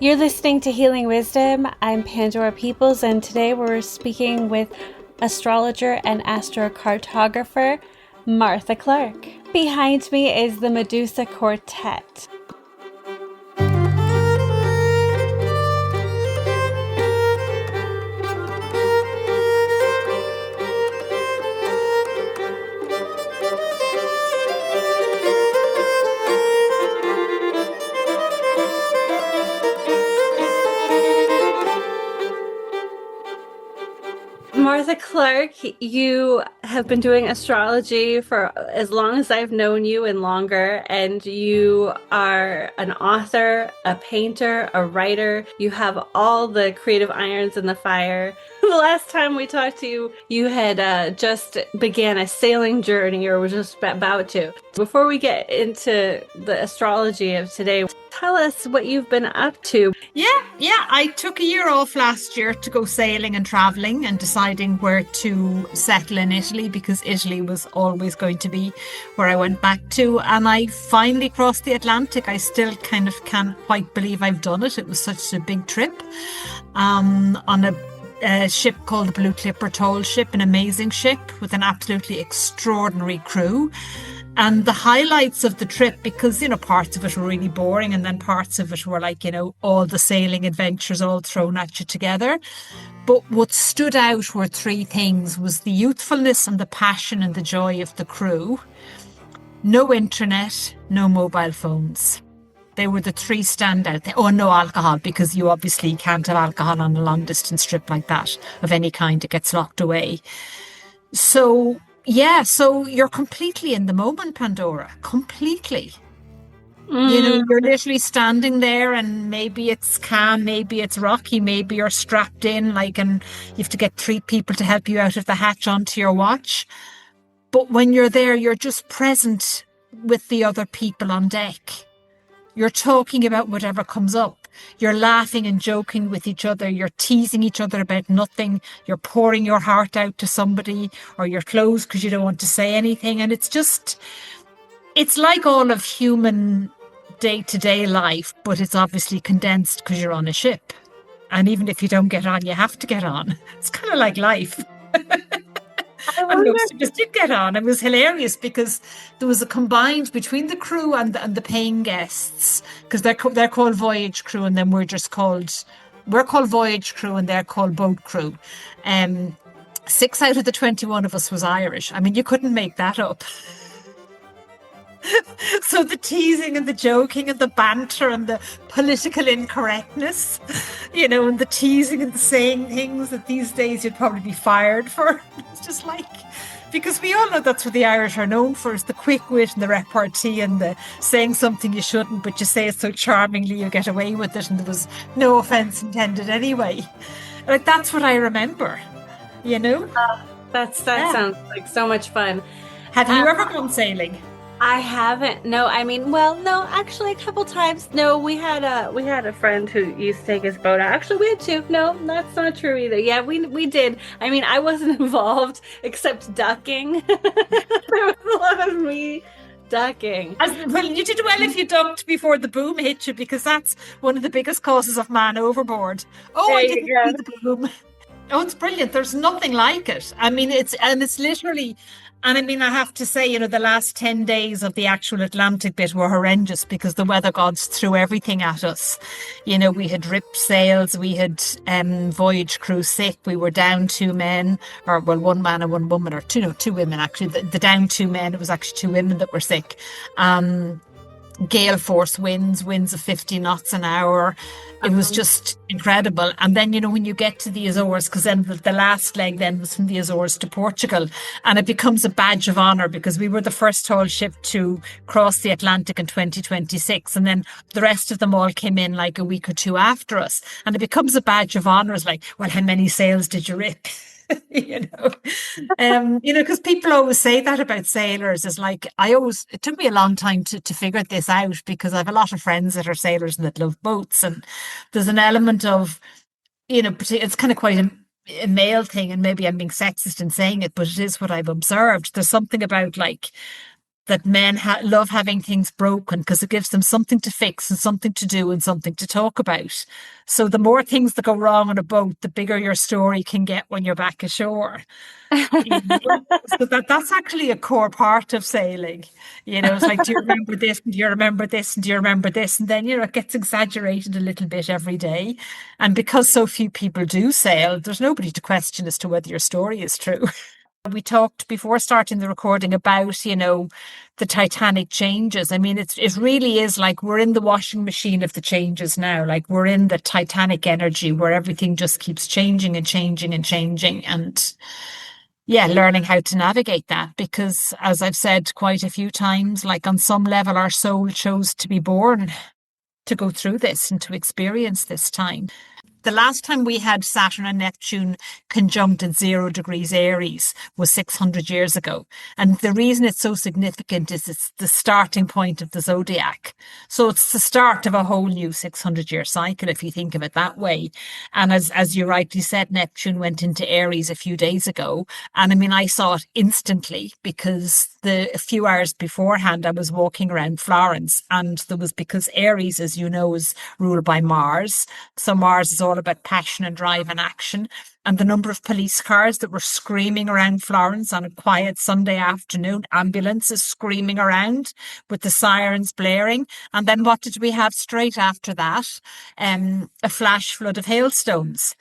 You're listening to Healing Wisdom. I'm Pandora Peoples, and today we're speaking with astrologer and astrocartographer Martha Clarke. Behind me is the Medusa Quartet. Martha Clarke, you have been doing astrology for as long as I've known you and longer, and you are an author, a painter, a writer. You have all the creative irons in the fire. The last time we talked to you, you had just began a sailing journey or was just about to. Before we get into the astrology of today, tell us what you've been up to. Yeah. I took a year off last year to go sailing and traveling and deciding where to settle in Italy, because Italy was always going to be where I went back to. And I finally crossed the Atlantic. I still kind of can't quite believe I've done it. It was such a big trip on a ship called the Blue Clipper Toll ship, an amazing ship with an absolutely extraordinary crew. And the highlights of the trip, because, parts of it were really boring and then parts of it were like, all the sailing adventures all thrown at you together. But what stood out were three things: was the youthfulness and the passion and the joy of the crew. No internet, no mobile phones. They were the three standout. Oh, no alcohol, because you obviously can't have alcohol on a long distance trip like that of any kind. It gets locked away. So you're completely in the moment, Pandora, completely. You're literally standing there, and maybe it's calm, maybe it's rocky, maybe you're strapped in, and you have to get three people to help you out of the hatch onto your watch. But when you're there, you're just present with the other people on deck. You're talking about whatever comes up. You're laughing and joking with each other. You're teasing each other about nothing. You're pouring your heart out to somebody, or you're closed because you don't want to say anything. And it's like all of human day-to-day life, but it's obviously condensed because you're on a ship. And even if you don't get on, you have to get on. It's kind of like life. And most of us did get on. It was hilarious because there was a combined between the crew and the paying guests, because they're called voyage crew, and then we're called voyage crew and they're called boat crew. 6 out of the 21 of us was Irish. I mean, you couldn't make that up. So the teasing and the joking and the banter and the political incorrectness, and the teasing and the saying things that these days you'd probably be fired for. It's just because we all know that's what the Irish are known for, is the quick wit and the repartee and the saying something you shouldn't, but you say it so charmingly you get away with it, and there was no offence intended anyway. That's what I remember, That sounds like so much fun. Have you ever gone sailing? I haven't. No, no, actually a couple times. No, we had a friend who used to take his boat out. Actually, we had two. No, that's not true either. Yeah, we did. I mean, I wasn't involved except ducking. There was a lot of me ducking. Well, you did well if you ducked before the boom hit you, because that's one of the biggest causes of man overboard. Oh, I didn't see the boom. Oh, it's brilliant. There's nothing like it. I mean, it's literally. And I mean, I have to say, the last 10 days of the actual Atlantic bit were horrendous because the weather gods threw everything at us. We had ripped sails, we had voyage crew sick, we were down two men, or well, one man and one woman, or two women actually. The down two men, it was actually two women that were sick. Gale force winds of 50 knots an hour. It was just incredible. And then, when you get to the Azores, because then the last leg then was from the Azores to Portugal, and it becomes a badge of honour because we were the first tall ship to cross the Atlantic in 2026. And then the rest of them all came in like a week or two after us. And it becomes a badge of honour. It's like, well, how many sails did you rip? Because people always say that about sailors. Is like, it took me a long time to figure this out, because I have a lot of friends that are sailors and that love boats, and there's an element of, it's kind of quite a male thing, and maybe I'm being sexist in saying it, but it is what I've observed. There's something about that men love having things broken because it gives them something to fix and something to do and something to talk about. So the more things that go wrong on a boat, the bigger your story can get when you're back ashore. You know? So that's actually a core part of sailing. It's like, do you remember this? And do you remember this? And do you remember this? And then, it gets exaggerated a little bit every day. And because so few people do sail, there's nobody to question as to whether your story is true. We talked before starting the recording about, the Titanic changes. I mean, it really is like we're in the washing machine of the changes now. Like we're in the Titanic energy where everything just keeps changing and changing and changing. And yeah, learning how to navigate that because, as I've said quite a few times, like on some level, our soul chose to be born to go through this and to experience this time. The last time we had Saturn and Neptune conjunct at 0 degrees Aries was 600 years ago. And the reason it's so significant is it's the starting point of the zodiac. So it's the start of a whole new 600-year cycle, if you think of it that way. And as you rightly said, Neptune went into Aries a few days ago. And I mean, I saw it instantly because a few hours beforehand, I was walking around Florence and there was, because Aries, as you know, is ruled by Mars. So Mars is all about passion and drive and action. And the number of police cars that were screaming around Florence on a quiet Sunday afternoon, ambulances screaming around with the sirens blaring. And then what did we have straight after that? A flash flood of hailstones.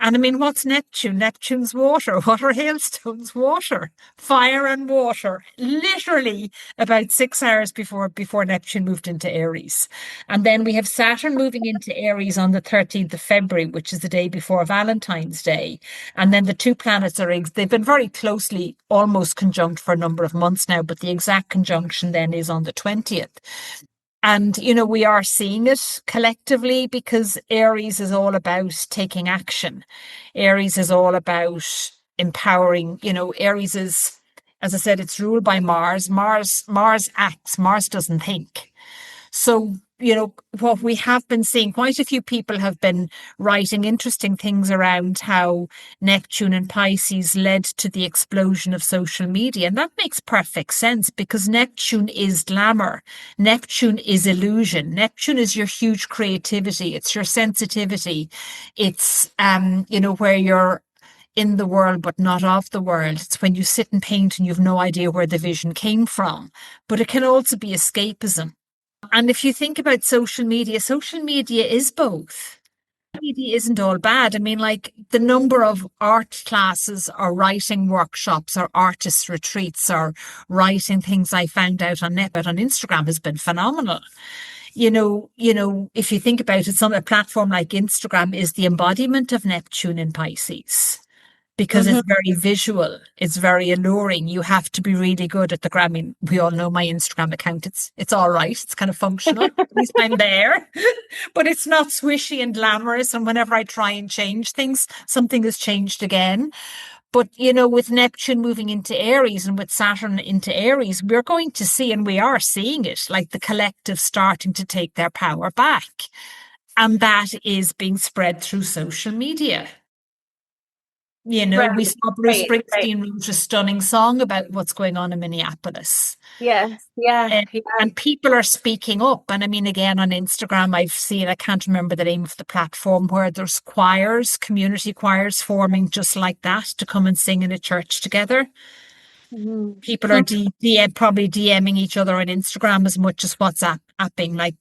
And I mean, what's Neptune? Neptune's water. What are hailstones? Water, fire and water. Literally about 6 hours before Neptune moved into Aries. And then we have Saturn moving into Aries on the 13th of February, which is the day before Valentine's Day. And then the two planets they've been very closely almost conjunct for a number of months now, but the exact conjunction then is on the 20th. And, we are seeing it collectively because Aries is all about taking action. Aries is all about empowering, Aries is, as I said, it's ruled by Mars. Mars acts, Mars doesn't think. So, what we have been seeing, quite a few people have been writing interesting things around how Neptune and Pisces led to the explosion of social media. And that makes perfect sense because Neptune is glamour. Neptune is illusion. Neptune is your huge creativity. It's your sensitivity. It's, where you're in the world, but not of the world. It's when you sit and paint and you've no idea where the vision came from. But it can also be escapism. And if you think about social media is both. Media isn't all bad. I mean, like the number of art classes or writing workshops or artist retreats or writing things I found out on Instagram has been phenomenal. If you think about it, a platform like Instagram is the embodiment of Neptune in Pisces. Because it's very visual, it's very alluring. You have to be really good at the gram. I mean, we all know my Instagram account. It's all right. It's kind of functional. At least I'm there. But it's not swishy and glamorous. And whenever I try and change things, something has changed again. But, with Neptune moving into Aries and with Saturn into Aries, we're going to see, and we are seeing it, like the collective starting to take their power back. And that is being spread through social media. Right, We saw Bruce right, right. Springsteen wrote a stunning song about what's going on in Minneapolis. Yes, yeah, And, yeah. and people are speaking up. And I mean, again, on Instagram, I've seen, I can't remember the name of the platform, where there's choirs, community choirs forming just like that to come and sing in a church together. Mhm. People are probably DMing each other on Instagram as much as WhatsApping, like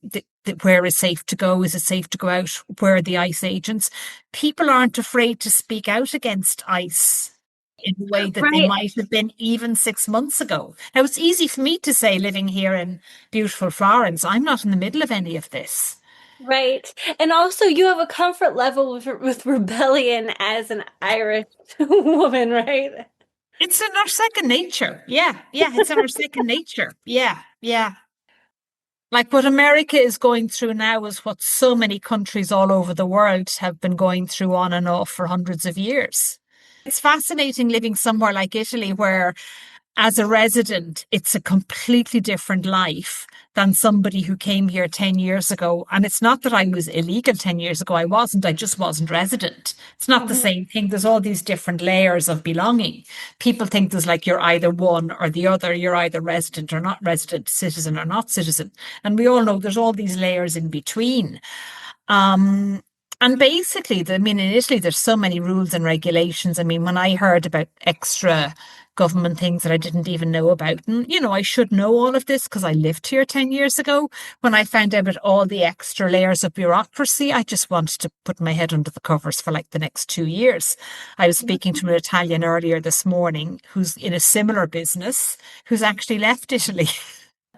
where is safe to go? Is it safe to go out? Where are the ICE agents? People aren't afraid to speak out against ICE in a way that they Right, might have been even 6 months ago. Now, it's easy for me to say living here in beautiful Florence, I'm not in the middle of any of this. right. And also you have a comfort level with rebellion as an Irish woman, right? It's in our second nature. Yeah, yeah, it's in our second nature. Yeah, yeah. Like what America is going through now is what so many countries all over the world have been going through on and off for hundreds of years. It's fascinating living somewhere like Italy where as a resident, it's a completely different life than somebody who came here 10 years ago. And it's not that I was illegal 10 years ago. I wasn't. I just wasn't resident. It's not the Mhm. same thing. There's all these different layers of belonging. People think there's like you're either one or the other. You're either resident or not resident, citizen or not citizen. And we all know there's all these layers in between. Um, and basically, I mean, in Italy, there's so many rules and regulations. I mean, when I heard about extra government things that I didn't even know about, and I should know all of this because I lived here 10 years ago. When I found out about all the extra layers of bureaucracy, I just wanted to put my head under the covers for like the next 2 years. I was speaking to an Italian earlier this morning who's in a similar business, who's actually left Italy.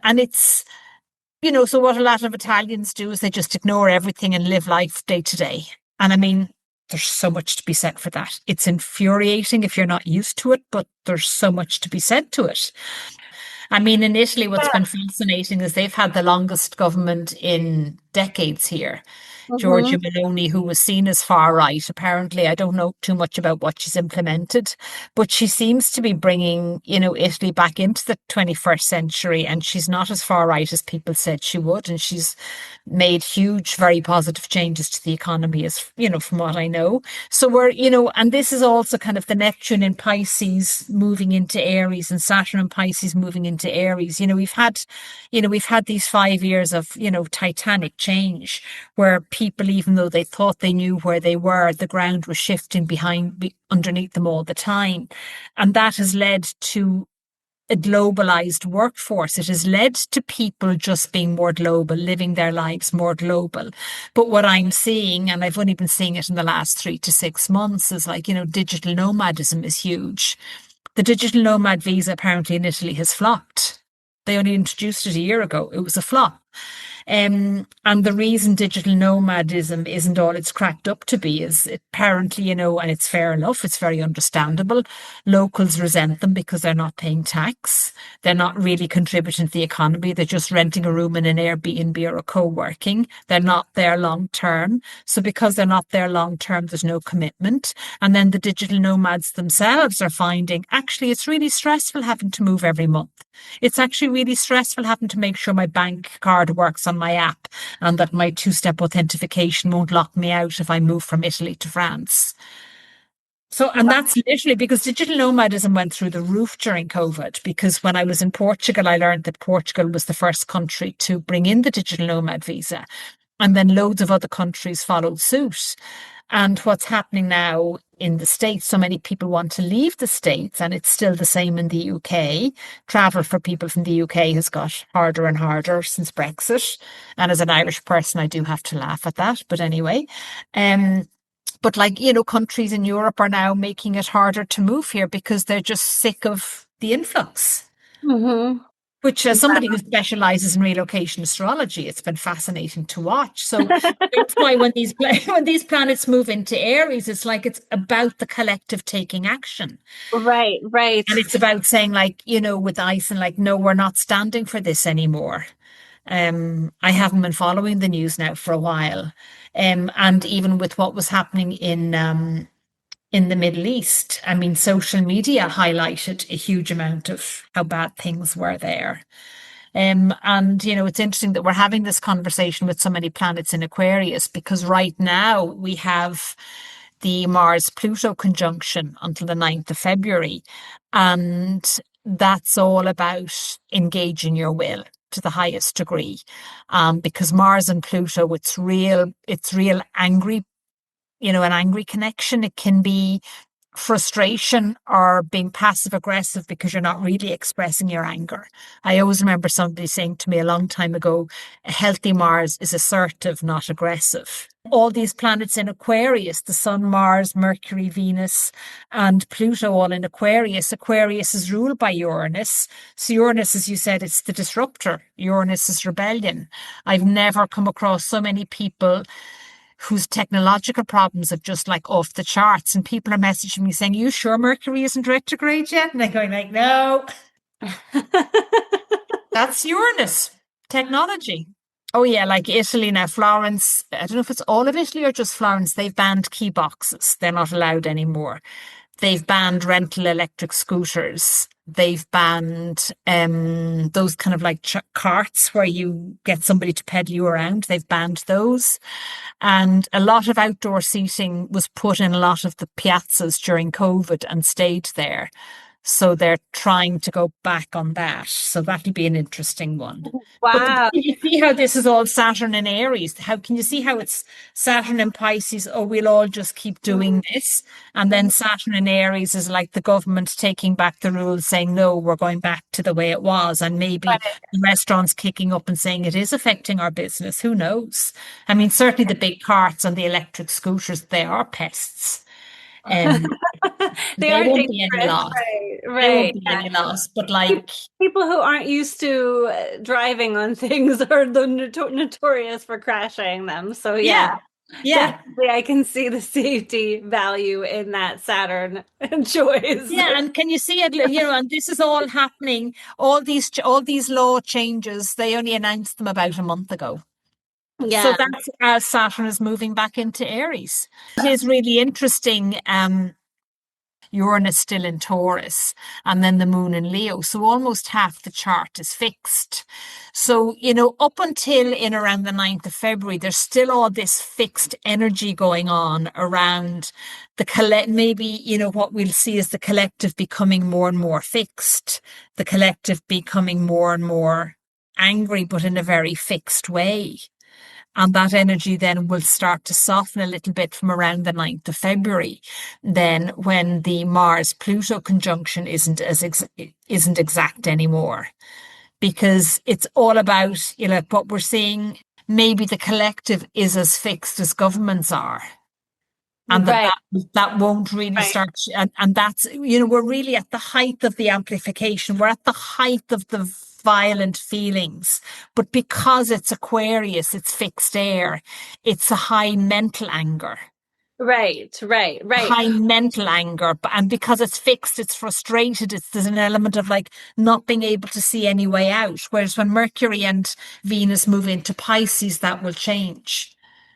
And so what a lot of Italians do is they just ignore everything and live life day to day. And I mean, there's so much to be said for that. It's infuriating if you're not used to it, but there's so much to be said to it. I mean, in Italy, what's been fascinating is they've had the longest government in decades here. Giorgia Mhm. Meloni, who was seen as far right, apparently, I don't know too much about what she's implemented, but she seems to be bringing, Italy back into the 21st century, and she's not as far right as people said she would, and she's made huge, very positive changes to the economy, as from what I know. So and this is also kind of the Neptune in Pisces moving into Aries and Saturn and Pisces moving into Aries. We've had these 5 years of, titanic change where people, even though they thought they knew where they were, the ground was shifting underneath them all the time. And that has led to a globalized workforce. It has led to people just being more global, living their lives more global. But what I'm seeing, and I've only been seeing it in the last 3 to 6 months, is like, digital nomadism is huge. The digital nomad visa apparently in Italy has flopped. They only introduced it a year ago. It was a flop. And the reason digital nomadism isn't all it's cracked up to be is apparently, and it's fair enough, it's very understandable. Locals resent them because they're not paying tax. They're not really contributing to the economy. They're just renting a room in an Airbnb or a co-working. They're not there long term. So because they're not there long term, there's no commitment. And then the digital nomads themselves are finding actually it's really stressful having to move every month. It's actually really stressful having to make sure my bank card works on my app and that my two-step authentication won't lock me out if I move from Italy to France. So, and that's literally because digital nomadism went through the roof during COVID. Because when I was in Portugal, I learned that Portugal was the first country to bring in the digital nomad visa. And then loads of other countries followed suit. And what's happening now in the States, so many people want to leave the States, and it's still the same in the UK. Travel for people from the UK has got harder and harder since Brexit. And as an Irish person, I do have to laugh at that. But anyway, but countries in Europe are now making it harder to move here because they're just sick of the influx. Mhm. Which, as somebody who specializes in relocation astrology, it's been fascinating to watch. So that's why when these planets move into Aries, it's like it's about the collective taking action. Right, right. And it's about saying, like, with Iceland, like, no, we're not standing for this anymore. I haven't been following the news now for a while. And even with what was happening in the Middle East, I mean, social media highlighted a huge amount of how bad things were there. And it's interesting that we're having this conversation with so many planets in Aquarius because right now we have the Mars-Pluto conjunction until the 9th of February. And that's all about engaging your will to the highest degree. Because Mars and Pluto, it's real angry, an angry connection. It can be frustration or being passive aggressive because you're not really expressing your anger. I always remember somebody saying to me a long time ago, a healthy Mars is assertive, not aggressive. All these planets in Aquarius, the Sun, Mars, Mercury, Venus, and Pluto all in Aquarius. Aquarius is ruled by Uranus. So Uranus, as you said, it's the disruptor. Uranus is rebellion. I've never come across so many people whose technological problems are just like off the charts. And people are messaging me saying, you sure Mercury isn't retrograde yet? And I'm going like, no, that's Uranus technology. Oh yeah, like Italy now, Florence, I don't know if it's all of Italy or just Florence, they've banned key boxes. They're not allowed anymore. They've banned rental electric scooters. They've banned those kind of like carts where you get somebody to pedal you around. They've banned those. And a lot of outdoor seating was put in a lot of the piazzas during COVID and stayed there. So they're trying to go back on that. So that'll be an interesting one. But Wow. you see how this is all Saturn and Aries? How can you see how it's Saturn and Pisces? Oh, we'll all just keep doing this. And then Saturn and Aries is like the government taking back the rules, saying, no, we're going back to the way it was. And maybe the restaurants kicking up and saying it is affecting our business. Who knows? I mean, certainly the big carts and the electric scooters, they are pests. Um, They there are won't be any dangerous, loss. right? There won't Right. be any loss. But Yeah. like, People who aren't used to driving on things are the notorious for crashing them. So yeah, yeah, yeah. definitely I can see the safety value in that Saturn choice. Yeah, and can you see it? You know, and this is all happening. All these law changes. They only announced them about a month ago. So Yeah. that's as Saturn is moving back into Aries. It is really interesting. Uranus still in Taurus, and then the moon in Leo. So almost half the chart is fixed. So, up until in around the 9th of February, there's still all this fixed energy going on around the maybe, what we'll see is the collective becoming more and more fixed, the collective becoming more and more angry, but in a very fixed way. And that energy then will start to soften a little bit from around the 9th of February. Then when the Mars-Pluto conjunction isn't exact anymore. Because it's all about, what we're seeing, maybe the collective is as fixed as governments are. And Right. that won't really Right. start. And that's, we're really at the height of the amplification. We're at the height of the violent feelings. But because it's Aquarius, it's fixed air, it's a high mental anger. Right. Right. Right. High mental anger. And because it's fixed, it's frustrated. There's an element of like not being able to see any way out. Whereas when Mercury and Venus move into Pisces, that will change.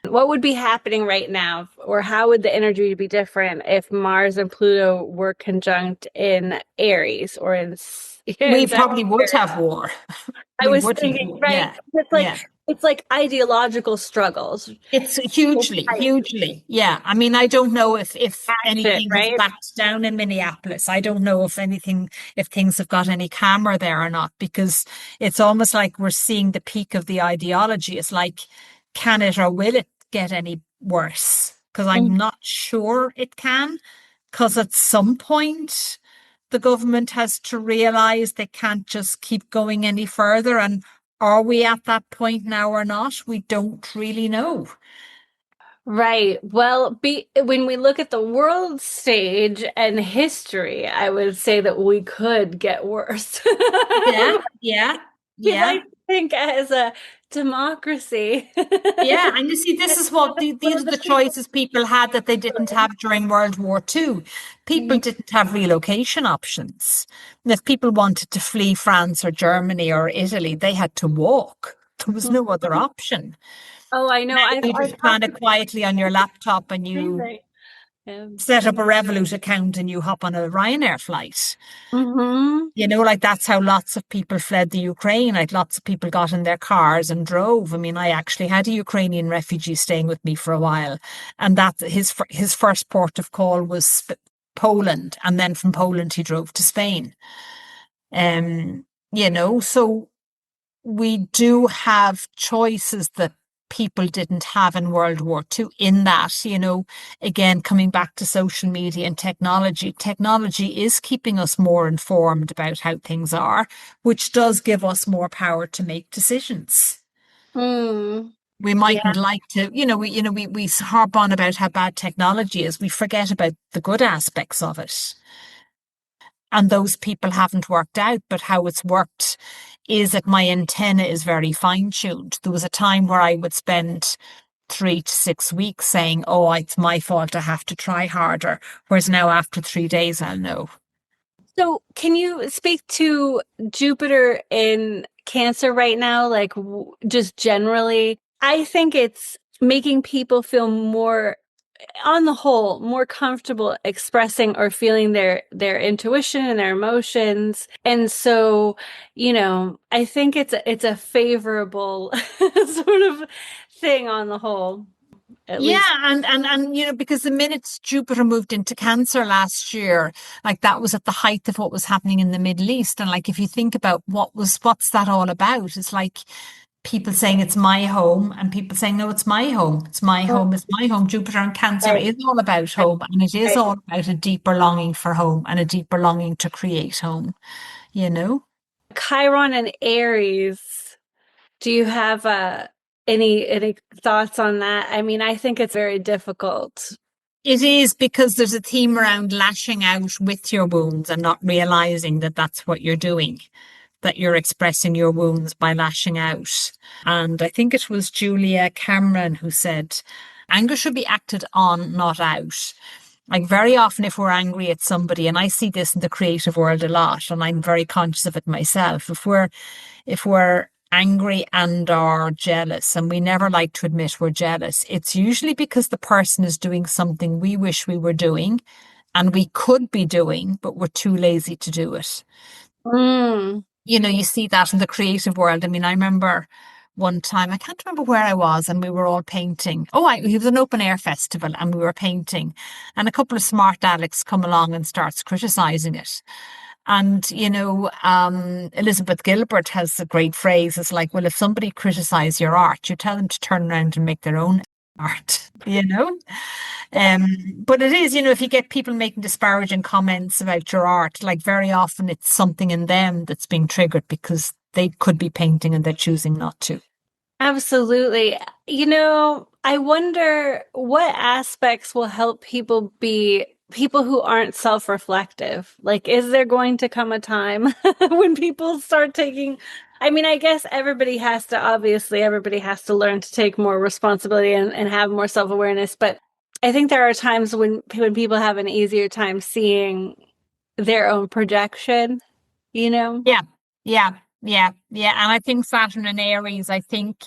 What would be happening right now, or how would the energy be different if Mars and Pluto were conjunct in Aries or in, We in probably would Sagittarius? have war. I We was would have thinking, war. right? Yeah. Yeah. It's like ideological struggles. It's hugely, hugely. Yeah. I mean, I don't know if Action, anything has right? backed down in Minneapolis. I don't know if things have got any calmer there or not, because it's almost like we're seeing the peak of the ideology. It's like, can it or will it get any worse? Because I'm not sure it can, because at some point the government has to realize they can't just keep going any further. And are we at that point now or not? We don't really know. Right. Well, when we look at the world stage and history, I would say that we could get worse. Yeah, yeah, We yeah. like to think as a democracy. Yeah, and you see, this is what these are the choices people had that they didn't have during World War II. People didn't have relocation options. And if people wanted to flee France or Germany or Italy, they had to walk. There was no other option. Oh, I know. Now you I've just plan talked it to quietly on your laptop and you right. set up a Revolut account and you hop on a Ryanair flight. Mm-hmm. Like that's how lots of people fled the Ukraine. Like lots of people got in their cars and drove. I mean, I actually had a Ukrainian refugee staying with me for a while, and that his first port of call was Poland, and then from Poland he drove to Spain. So we do have choices that people didn't have in World War II in that, again, coming back to social media and technology is keeping us more informed about how things are, which does give us more power to make decisions. Mm. We Yeah. mightn't like to, we harp on about how bad technology is. We forget about the good aspects of it. And those people haven't worked out, but how it's worked is that my antenna is very fine tuned. There was a time where I would spend 3 to 6 weeks saying, oh, it's my fault, I have to try harder. Whereas now after 3 days, I'll know. So, can you speak to Jupiter in Cancer right now? Like, just generally, I think it's making people feel more on the whole, more comfortable expressing or feeling their intuition and their emotions. And so, I think it's a favorable sort of thing on the whole, at Yeah, least. and because the minute Jupiter moved into Cancer last year, like that was at the height of what was happening in the Middle East. And like if you think about what's that all about? It's like people saying it's my home and people saying, no, it's my home. It's my home. It's my home. Jupiter and Cancer Right, is all about right, home, and it is right. all about a deeper longing for home and a deeper longing to create home, you know? Chiron and Aries. Do you have any thoughts on that? I mean, I think it's very difficult. It is because there's a theme around lashing out with your wounds and not realizing that that's what you're doing, that you're expressing your wounds by lashing out. And I think it was Julia Cameron who said, anger should be acted on, not out. Like very often, if we're angry at somebody, and I see this in the creative world a lot, and I'm very conscious of it myself, if we're angry and are jealous, and we never like to admit we're jealous, it's usually because the person is doing something we wish we were doing and we could be doing, but we're too lazy to do it. Mm. You see that in the creative world. I mean, I remember one time, I can't remember where I was, and we were all painting. Oh, it was an open air festival, and we were painting, and a couple of smart Alex come along and starts criticizing it. And, Elizabeth Gilbert has a great phrase. It's like, well, if somebody criticize your art, you tell them to turn around and make their own art, you know? Um, but it is, if you get people making disparaging comments about your art, like very often it's something in them that's being triggered because they could be painting and they're choosing not to. Absolutely. I wonder what aspects will help people be people who aren't self-reflective. Like, is there going to come a time when people start taking, I mean, I guess everybody has to learn to take more responsibility and have more self-awareness. But I think there are times when people have an easier time seeing their own projection, you know? Yeah, yeah, yeah, yeah. And I think Saturn and Aries, I think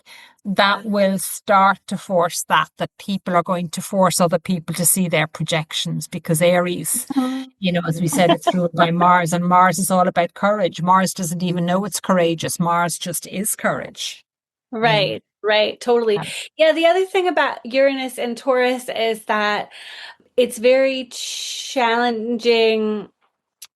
that will start to force that people are going to force other people to see their projections because Aries, Mhm. as we said, it's ruled by Mars, and Mars is all about courage. Mars doesn't even know it's courageous. Mars just is courage. You know. Right, right, totally. Yeah, the other thing about Uranus and Taurus is that it's very challenging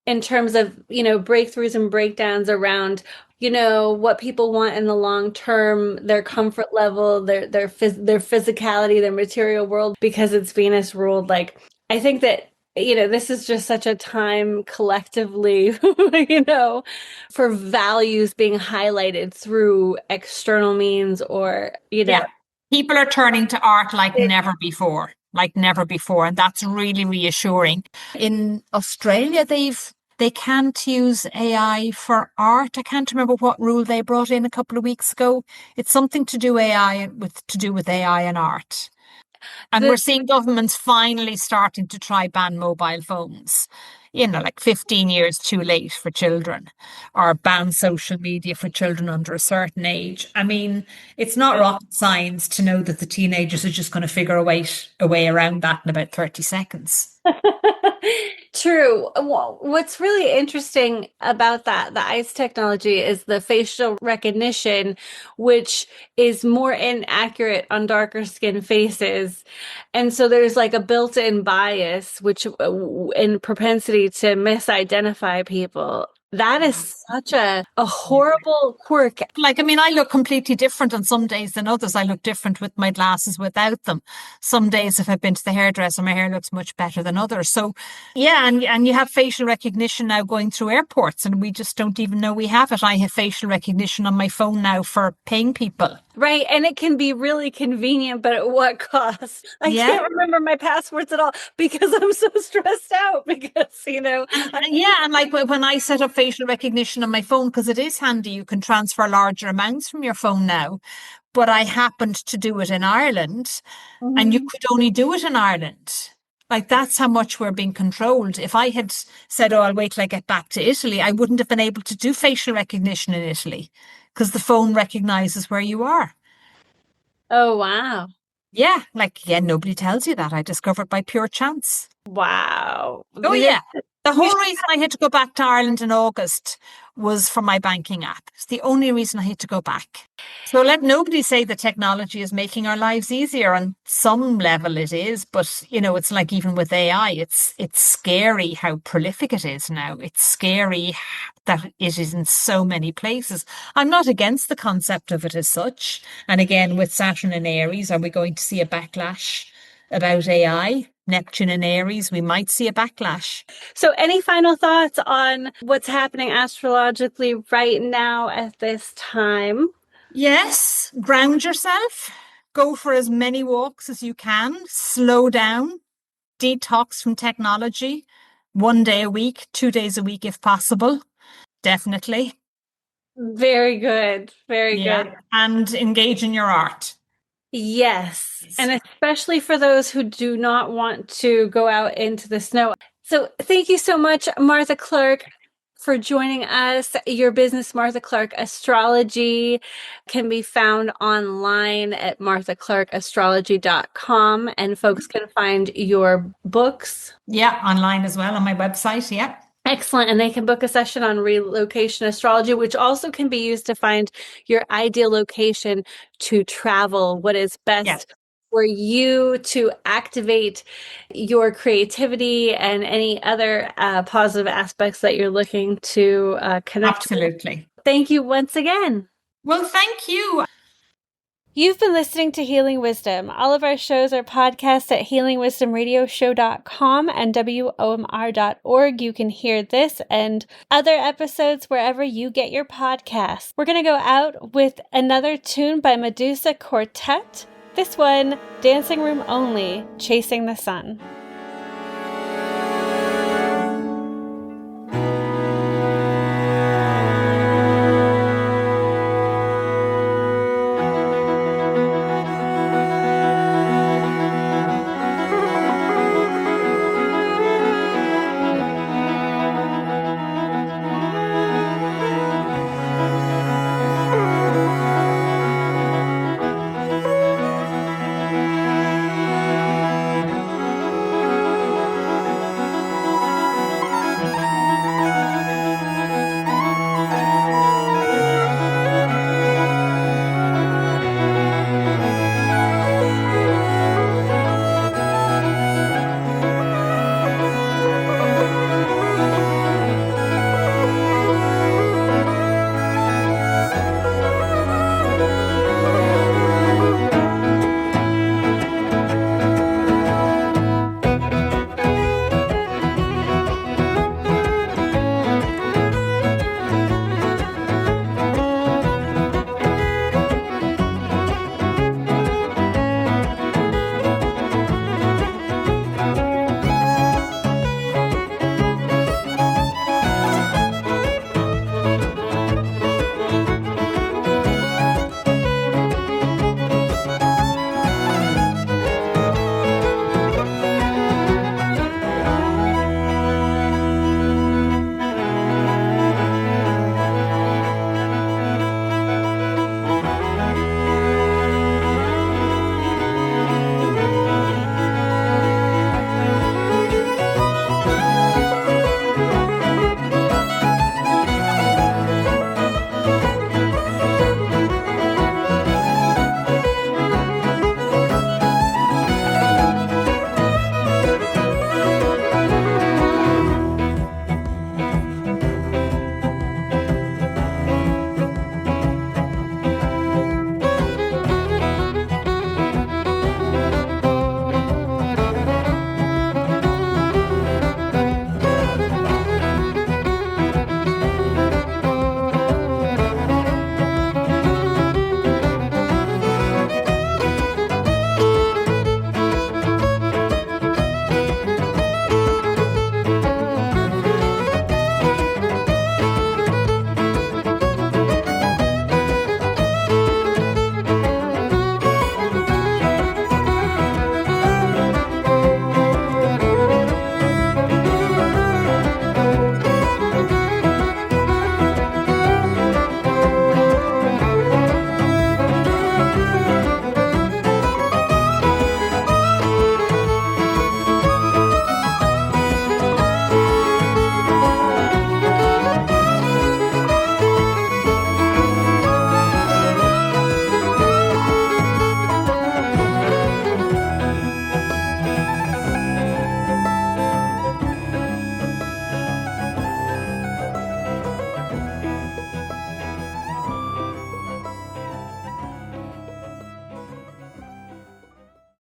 in terms of, breakthroughs and breakdowns around, what people want in the long term, their comfort level, their physicality, their material world, because it's Venus ruled. Like, I think that, this is just such a time collectively, for values being highlighted through external means or, Yeah. People are turning to art like never before, like never before. And that's really reassuring. In Australia, they can't use AI for art. I can't remember what rule they brought in a couple of weeks ago. It's something to do with AI and art. And we're the seeing governments finally starting to try ban mobile phones, like 15 years too late for children, or ban social media for children under a certain age. I mean, it's not rocket science to know that the teenagers are just going to figure a way around that in about 30 seconds. True. Well, what's really interesting about the ICE technology is the facial recognition, which is more inaccurate on darker skin faces. And so there's like a built-in bias, which in propensity to misidentify people. That is such a horrible quirk. Like, I mean, I look completely different on some days than others. I look different with my glasses, without them. Some days, if I've been to the hairdresser, my hair looks much better than others. So, yeah, and you have facial recognition now going through airports, and we just don't even know we have it. I have facial recognition on my phone now for paying people. Right. And it can be really convenient, but at what cost? I Yeah. can't remember my passwords at all because I'm so stressed out because, Yeah, and like when I set up facial recognition on my phone, because it is handy, you can transfer larger amounts from your phone now. But I happened to do it in Ireland, and you Mhm. could only do it in Ireland. Like that's how much we're being controlled. If I had said, "Oh, I'll wait till I get back to Italy," I wouldn't have been able to do facial recognition in Italy because the phone recognizes where you are. Oh, wow. Yeah, like again, nobody tells you that. I discovered by pure chance. Wow. Oh, yeah. The You whole reason I had to go back to Ireland in August was for my banking app. It's the only reason I had to go back. So let nobody say that technology is making our lives easier. On some level it is, but it's like even with AI, it's scary how prolific it is now. It's scary that it is in so many places. I'm not against the concept of it as such. And again, with Saturn and Aries, are we going to see a backlash about AI? Neptune and Aries, we might see a backlash. So, any final thoughts on what's happening astrologically right now at this time? Yes, ground yourself. Go for as many walks as you can. Slow down. Detox from technology. 1 day a week, 2 days a week if possible. Definitely. Very good. Very Yeah. good. And engage in your art. Yes. And especially for those who do not want to go out into the snow. So, thank you so much, Martha Clarke, for joining us. Your business, Martha Clarke Astrology, can be found online at marthaclarkeastrology.com, and folks can find your books. Yeah, online as well on my website. Yeah. Excellent. And they can book a session on relocation astrology, which also can be used to find your ideal location to travel, what is Yeah, best for you to activate your creativity and any other positive aspects that you're looking to connect with. absolutely. Thank you once again. Well, thank you. You've been listening to Healing Wisdom. All of our shows are podcasts at healingwisdomradioshow.com and WOMR.org. You can hear this and other episodes wherever you get your podcasts. We're going to go out with another tune by Medusa Quartet. This one, Dancing Room Only, Chasing the Sun.